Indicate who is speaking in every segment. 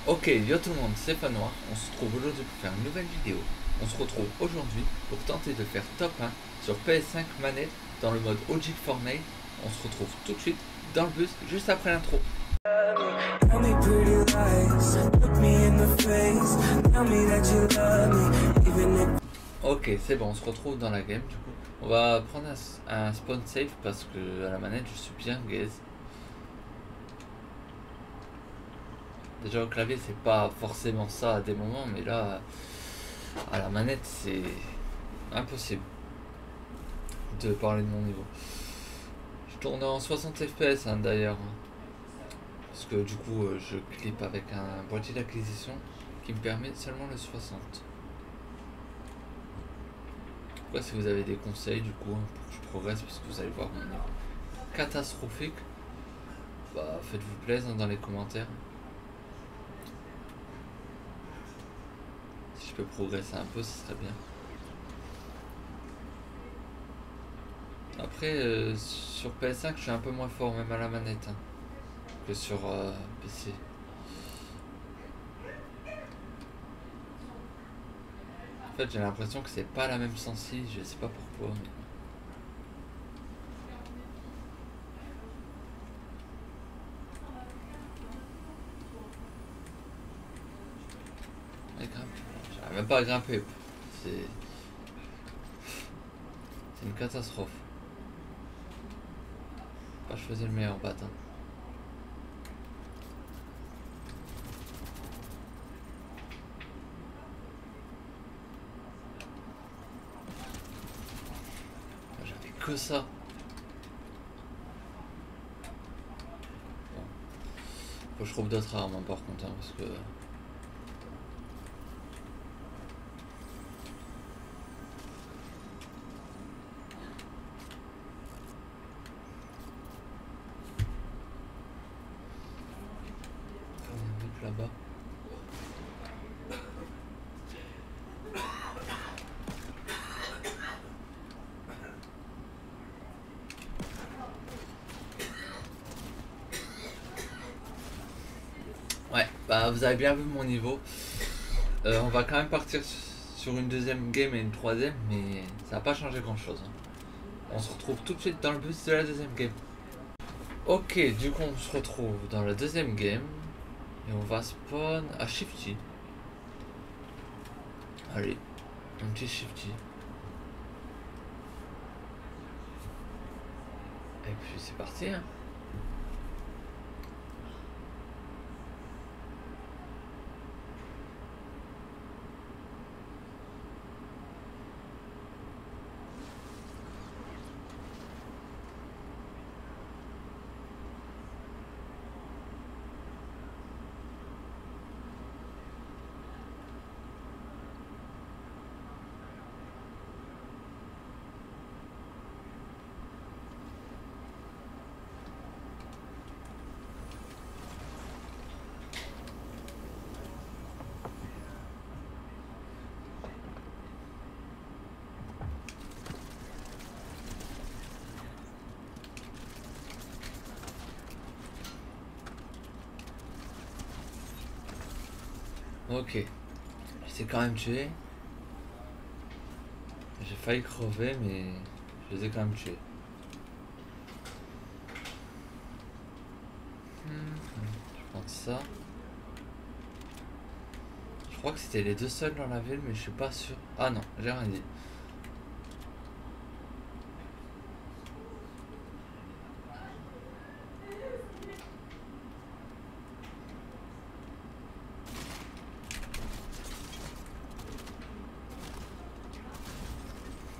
Speaker 1: Ok, yo tout le monde, c'est Fanoir. On se retrouve aujourd'hui pour faire une nouvelle vidéo. On se retrouve aujourd'hui pour tenter de faire top 1 sur PS5 manette dans le mode OG Fortnite. On se retrouve tout de suite dans le bus juste après l'intro. Ok, c'est bon, on se retrouve dans la game du coup. On va prendre un spawn safe parce que à la manette je suis bien gaze. Déjà au clavier c'est pas forcément ça à des moments, mais là à la manette c'est impossible de parler de mon niveau. Je tourne en 60 fps d'ailleurs, parce que du coup je clip avec un boîtier d'acquisition qui me permet seulement le 60. Pourquoi, si vous avez des conseils du coup pour que je progresse, parce que vous allez voir mon niveau catastrophique, bah faites-vous plaisir dans les commentaires. Si je peux progresser un peu, ce serait bien. Après sur PS5 je suis un peu moins fort même à la manette que sur PC. En fait j'ai l'impression que c'est pas la même sensi, je sais pas pourquoi mais... J'arrive même pas à grimper. C'est une catastrophe. Je faisais le meilleur patin. J'avais que ça. Bon. Faut que je trouve d'autres armes par contre parce que... là-bas. Ouais, bah vous avez bien vu mon niveau. On va quand même partir sur une deuxième game et une troisième, mais ça va pas changer grand chose. On se retrouve tout de suite dans le bus de la deuxième game. Ok, du coup on se retrouve dans la deuxième game. Et on va spawn à Shifty. Allez, un petit Shifty. Et puis c'est parti hein. Ok, je quand même tué. J'ai failli crever mais je les ai quand même tués. Je prends ça. Je crois que c'était les deux seuls dans la ville mais je suis pas sûr. Ah non, j'ai rien dit.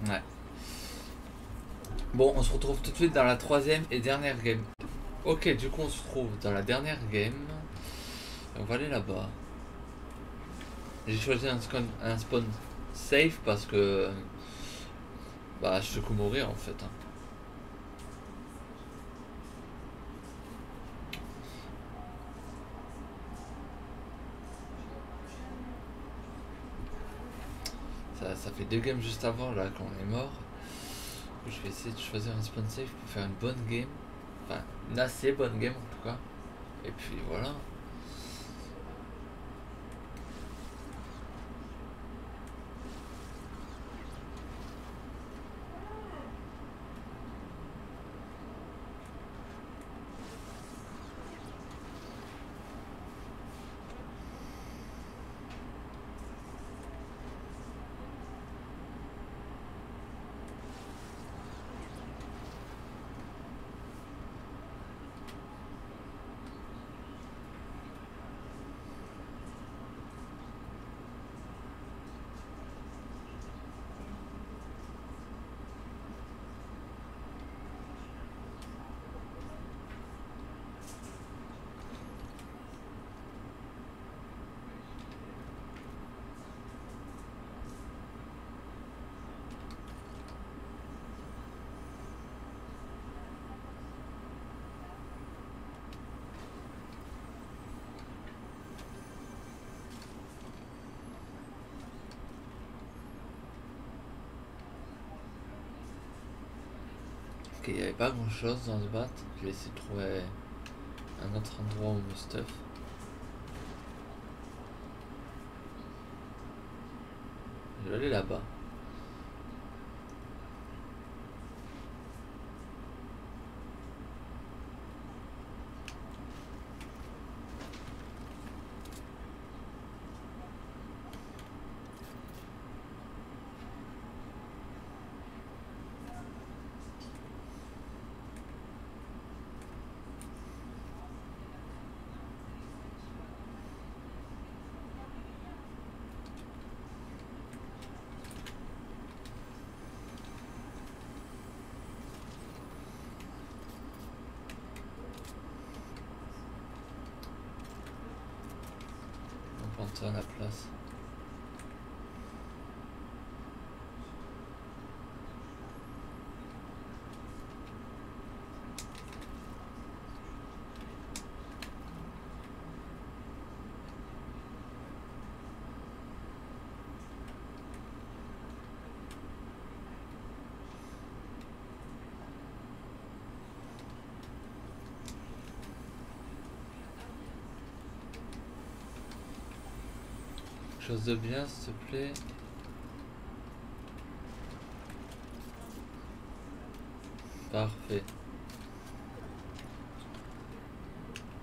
Speaker 1: Ouais. Bon, on se retrouve tout de suite dans la troisième et dernière game. Ok, du coup on se retrouve dans la dernière game. On va aller là-bas. J'ai choisi un spawn safe parce que... Bah je suis mourir en fait. Ça fait deux games juste avant là qu'on est mort. Je vais essayer de choisir un spawn safe pour faire une bonne game. Enfin, une assez bonne game en tout cas. Et puis voilà. Ok, il n'y avait pas grand chose dans ce bat. Je vais essayer de trouver un autre endroit où me stuff. Je vais aller là-bas. On prend ça à la place. Chose de bien, s'il te plaît. Parfait.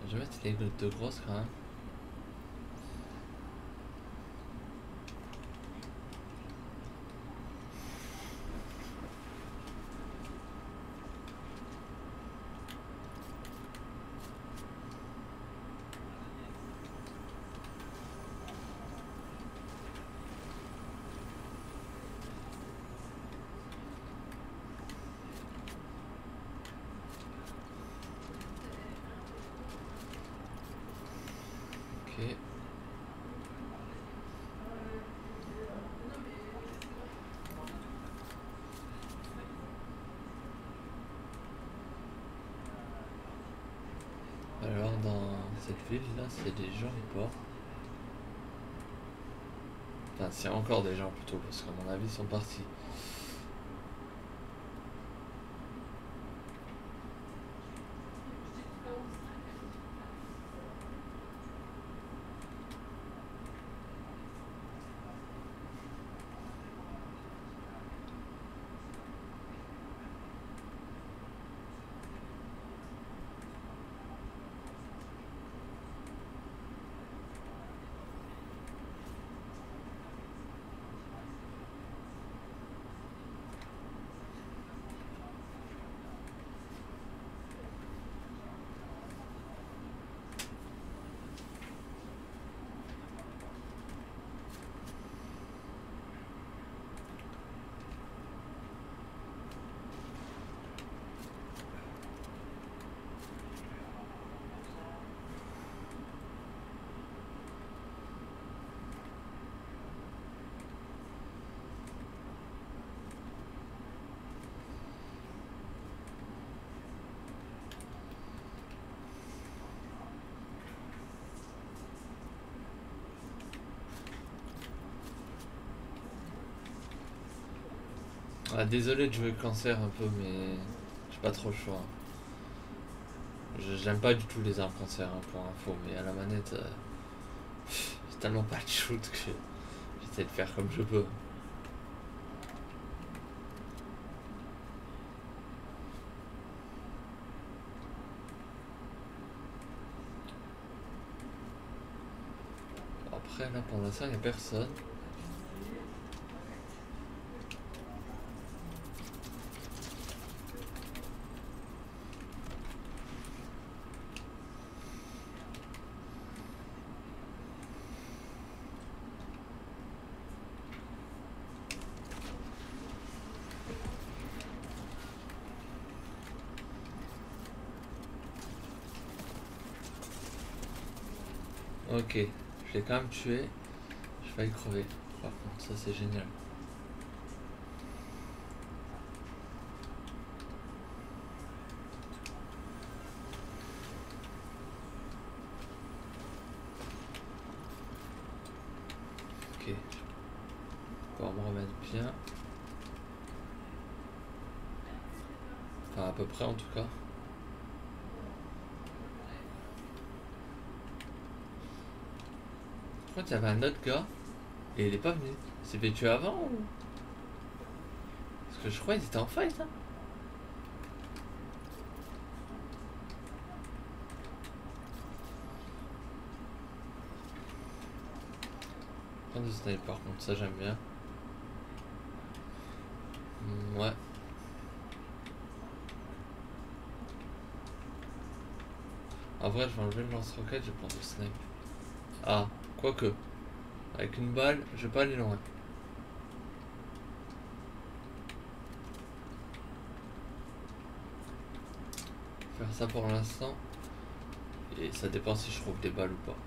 Speaker 1: Je vais mettre les gouttes de grosses quand même. Ok. Alors dans cette ville là, c'est des gens ou pas? Enfin, c'est encore des gens plutôt, parce qu'à mon avis ils sont partis. Ah, désolé de jouer le cancer un peu, mais j'ai pas trop le choix. J'aime pas du tout les armes cancer hein, pour info, mais à la manette, j'ai tellement pas de shoot que j'essaie de faire comme je peux. Après, là pour l'instant, il a personne. Ok, je l'ai quand même tué. Je vais le crever. Par contre, ça c'est génial. Ok, je vais pouvoir me remettre bien. Enfin, Enfin, à peu près en tout cas. Je crois qu'il y avait un autre gars et il est pas venu. Il s'est fait tuer avant ou... Parce que je crois qu'ils étaient en fight, hein. Prendre du sniper, par contre, ça j'aime bien. Ouais. En vrai, je vais enlever le lance-roquette, je vais prendre le snipe. Ah, quoique. Avec une balle, je vais pas aller loin. Faire ça pour l'instant. Et ça dépend si je trouve des balles ou pas.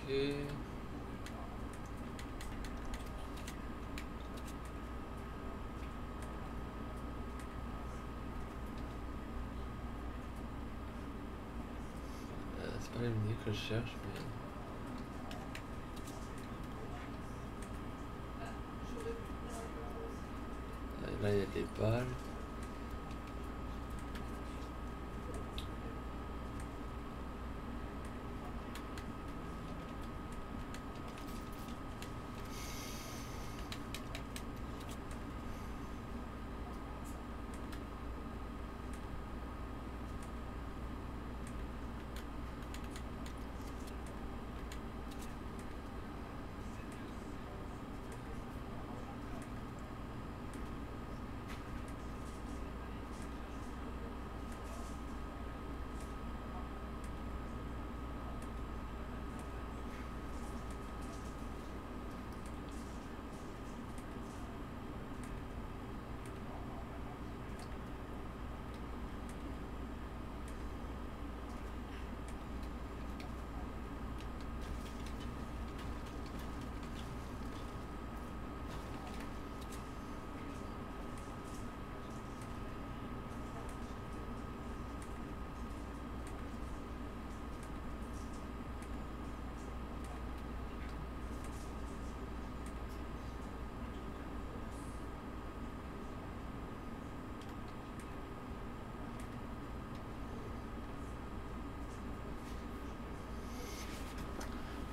Speaker 1: Ok. C'est pas les mini que je cherche, mais... Là, il y a des balles.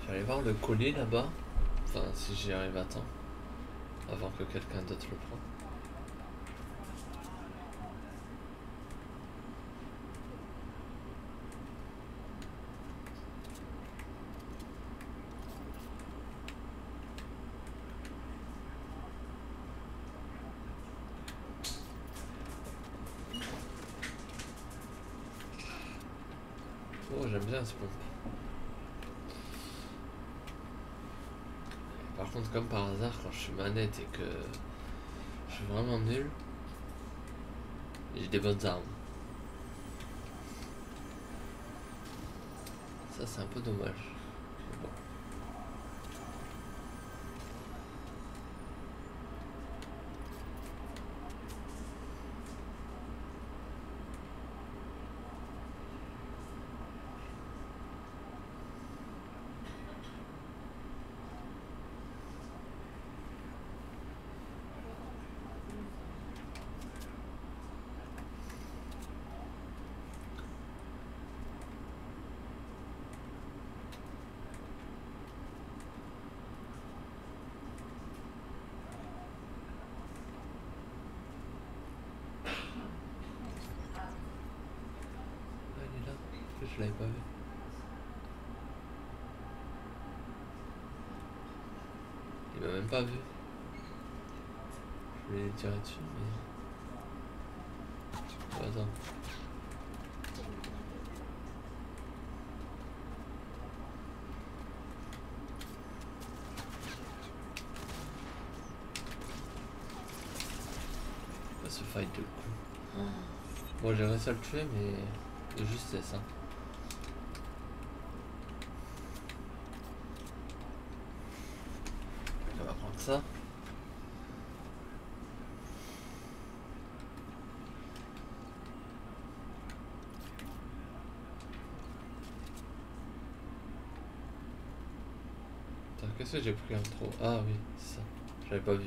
Speaker 1: Je vais aller voir le colis là-bas. Enfin, si j'y arrive à temps. Avant que quelqu'un d'autre le prenne. Oh, j'aime bien ce pompe. Par contre, comme par hasard, quand je suis manette et que je suis vraiment nul, j'ai des bonnes armes. Ça, c'est un peu dommage. Mais bon. Ah, il est là. Je l'avais pas vu. Il m'a même pas vu. Je voulais tirer dessus, mais... Oh, attends. ce fight de coup. Bon, j'ai réussi à le tuer, mais de justesse. Hein. On va prendre ça. Qu'est-ce que j'ai pris en trop? Ah oui, c'est ça. J'avais pas vu.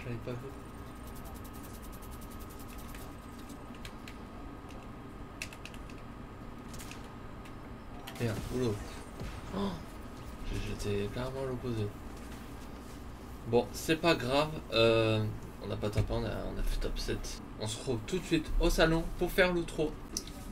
Speaker 1: Je l'avais pas vu. Merde, boulot. Oh, j'ai jeté carrément l'opposé. Bon, c'est pas grave. On n'a pas tapé, on a fait top 7. On se retrouve tout de suite au salon pour faire l'outro.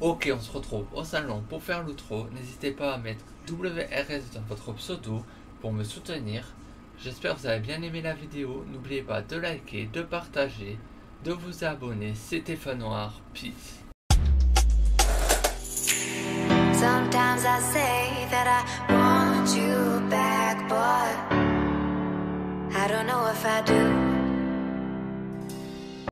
Speaker 1: Ok, on se retrouve au salon pour faire l'outro. N'hésitez pas à mettre WRS dans votre pseudo pour me soutenir. J'espère que vous avez bien aimé la vidéo. N'oubliez pas de liker, de partager, de vous abonner. C'était Fanoir. Peace.
Speaker 2: Sometimes I say that I want you back, but I don't know if I do.